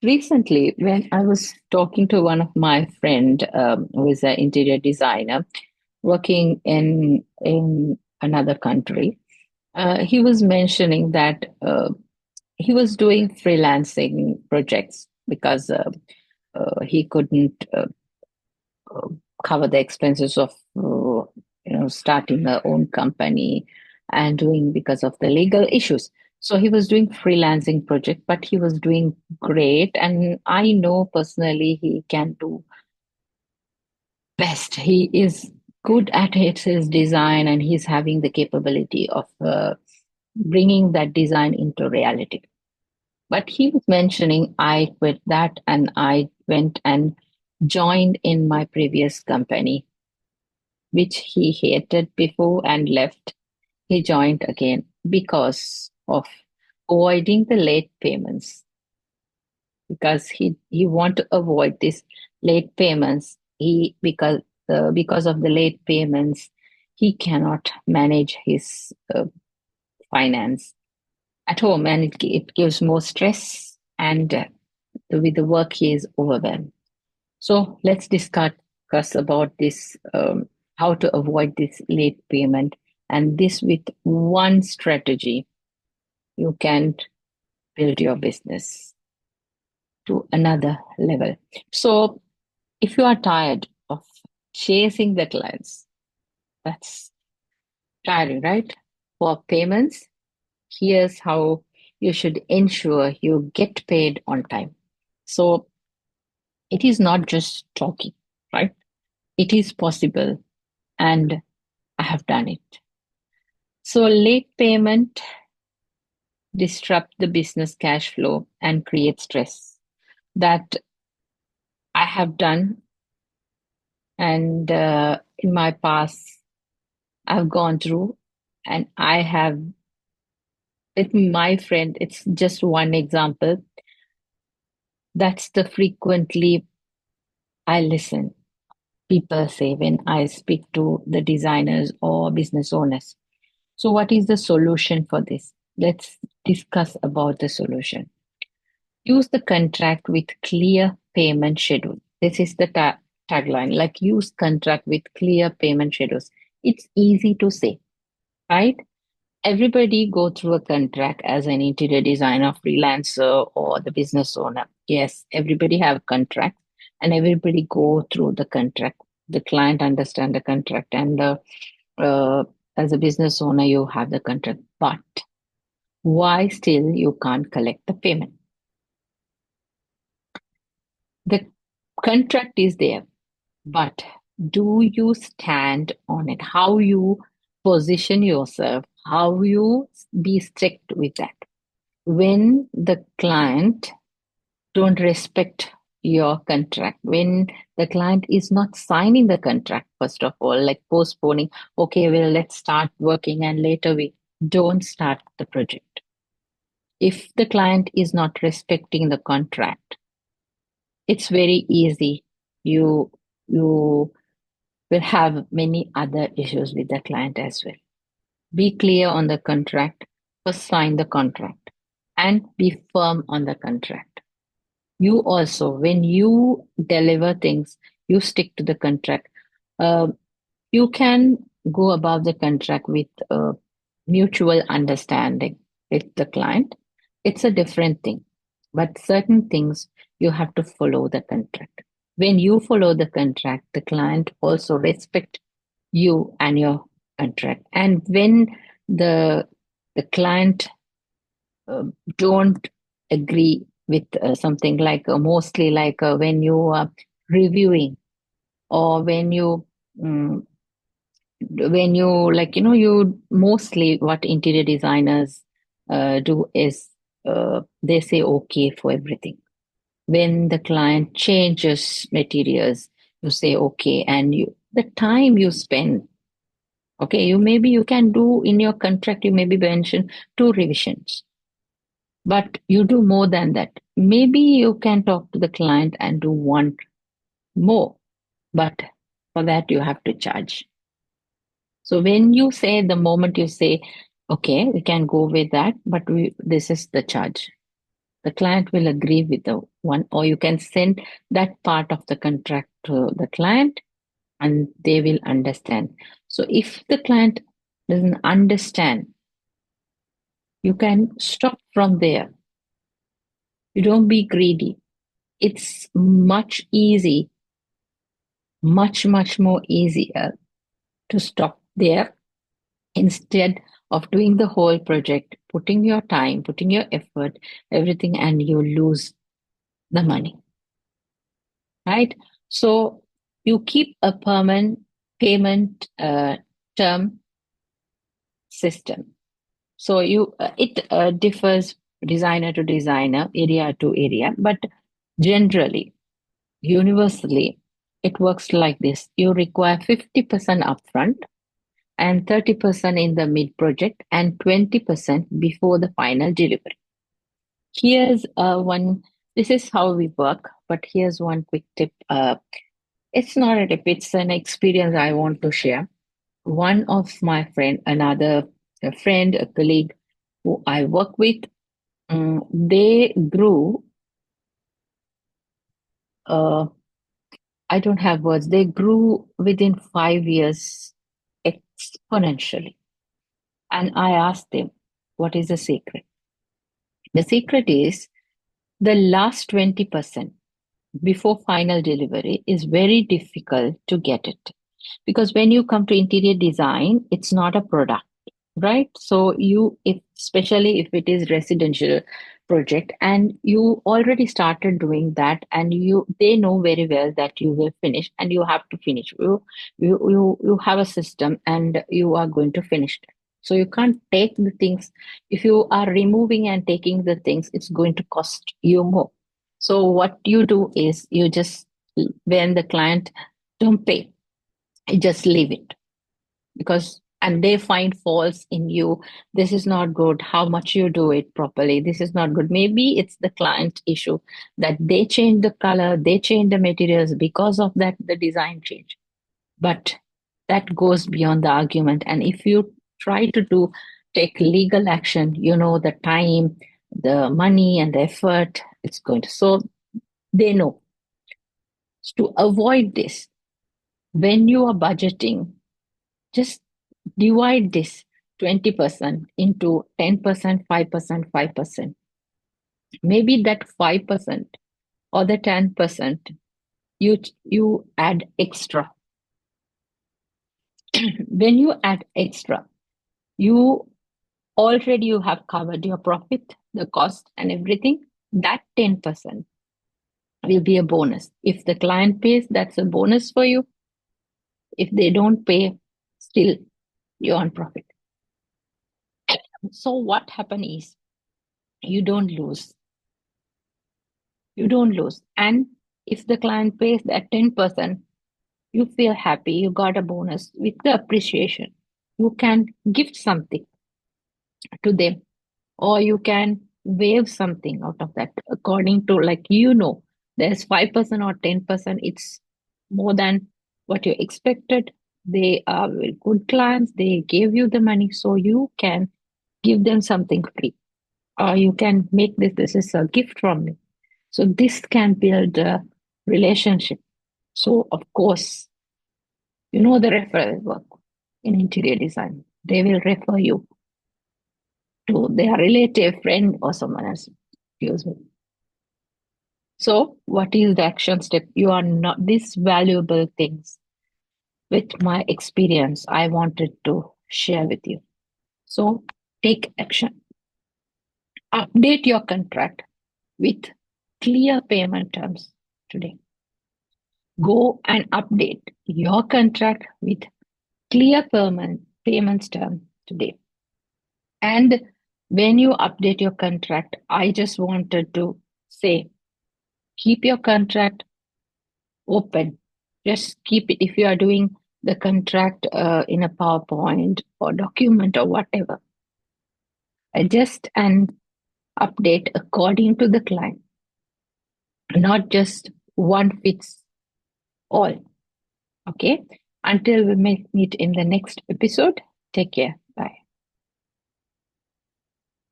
Recently, when I was talking to one of my friend who is an interior designer working in another country, he was mentioning that he was doing freelancing projects because he couldn't uh, cover the expenses of starting a own company and doing because of the legal issues. So he was doing freelancing project, but he was doing great, and I know personally he can do best. He is good at his design, and he's having the capability of bringing that design into reality. But he was mentioning I quit that and I went and joined in my previous company, which he hated before and left. He joined again because of avoiding the late payments. Because he want to avoid this late payments. Because of the late payments, he cannot manage his finance at home, and it gives more stress. And with the work, he is overwhelmed. So let's discuss about this, how to avoid this late payment, and this with one strategy you can build your business to another level. So if you are tired of chasing the clients, that's tiring, right? For payments, here's how you should ensure you get paid on time. So it is not just talking, right? It is possible, and I have done it. So late payment disrupt the business cash flow and create stress. That I have done, and in my past, I've gone through, and I have with my friend. It's just one example. That's the frequently I listen. People say when I speak to the designers or business owners. So, what is the solution for this? Let's discuss about the solution. Use the contract with clear payment schedule. This is the tagline, like use contract with clear payment schedules. It's easy to say, right? Everybody go through a contract as an interior designer, freelancer, or the business owner. Yes, everybody have contract, and everybody go through the contract. The client understand the contract, and uh, as a business owner, you have the contract. But why still you can't collect the payment? The contract is there, but do you stand on it? How you position yourself? How you be strict with that? When the client don't respect your contract, when the client is not signing the contract, first of all, like postponing, okay, well, let's start working and later we don't start the project. If the client is not respecting the contract, it's very easy. You will have many other issues with the client as well. Be clear on the contract, first sign the contract, and be firm on the contract. You also, when you deliver things, you stick to the contract. Uh, you can go above the contract with mutual understanding with the client. It's a different thing, but certain things you have to follow the contract. When you follow the contract, the client also respect you and your contract. And when the the client uh, don't agree with something, like mostly like when you are reviewing, or mm, when you like you mostly what interior designers do is they say okay for everything. When the client changes materials, you say okay, and you the time you spend. Okay, you can do in your contract, you maybe mention two revisions, but you do more than that. Maybe you can talk to the client and do one more, but for that you have to charge. So when you say, the moment you say, okay, we can go with that, but this is the charge. The client will agree with the one, or you can send that part of the contract to the client and they will understand. So if the client doesn't understand, you can stop from there. You don't be greedy. It's much more easier to stop there instead of doing the whole project, putting your time, putting your effort, everything, and you lose the money, right? So you keep a permanent payment term system. So it differs designer to designer, area to area, but generally, universally, it works like this. You require 50% upfront and 30% in the mid project and 20% before the final delivery. Here's one, this is how we work, but here's one quick tip. It's not a tip, it's an experience I want to share. One of my friend, a friend, a colleague who I work with, they grew, uh, I don't have words, they grew within 5 years exponentially. And I asked them, what is the secret? The secret is the last 20% before final delivery is very difficult to get it. Because when you come to interior design, it's not a product, right? So if especially if it is residential project and you already started doing that and they know very well that you will finish and you have to finish. You have a system and you are going to finish it. So you can't take the things. If you are removing and taking the things, it's going to cost you more. So what you do is you just, when the client don't pay, you just leave it, because and they find faults in you. This is not good, how much you do it properly, this is not good. Maybe it's the client issue that they change the color, they change the materials, because of that the design change. But that goes beyond the argument, and if you try to take legal action, the time, the money and the effort it's going to, so they know. To avoid this, when you are budgeting, just divide this 20% into 10%, 5%, 5%. Maybe that 5% or the 10% you add extra. When you add extra, you you have covered your profit, the cost and everything. That 10% will be a bonus. If the client pays, that's a bonus for you. If they don't pay, still you're on profit. So what happen is you don't lose. You don't lose. And if the client pays that 10%, you feel happy, you got a bonus with the appreciation. You can gift something to them, or you can waive something out of that according to, like, there's 5% or 10%, it's more than what you expected. They are good clients, they gave you the money, so you can give them something free, or you can make this is a gift from me. So this can build a relationship. So of course, the referral work in interior design. They will refer you to their relative, friend, or someone else. Excuse me. So what is the action step? You are not these valuable things with my experience I wanted to share with you. So take action. Update your contract with clear payment terms today. Go and update your contract with clear payments term today. And when you update your contract, I just wanted to say, keep your contract open. Just keep it. If you are doing the contract in a PowerPoint or document or whatever, adjust and update according to the client, not just one fits all. Okay. Until we meet in the next episode, take care.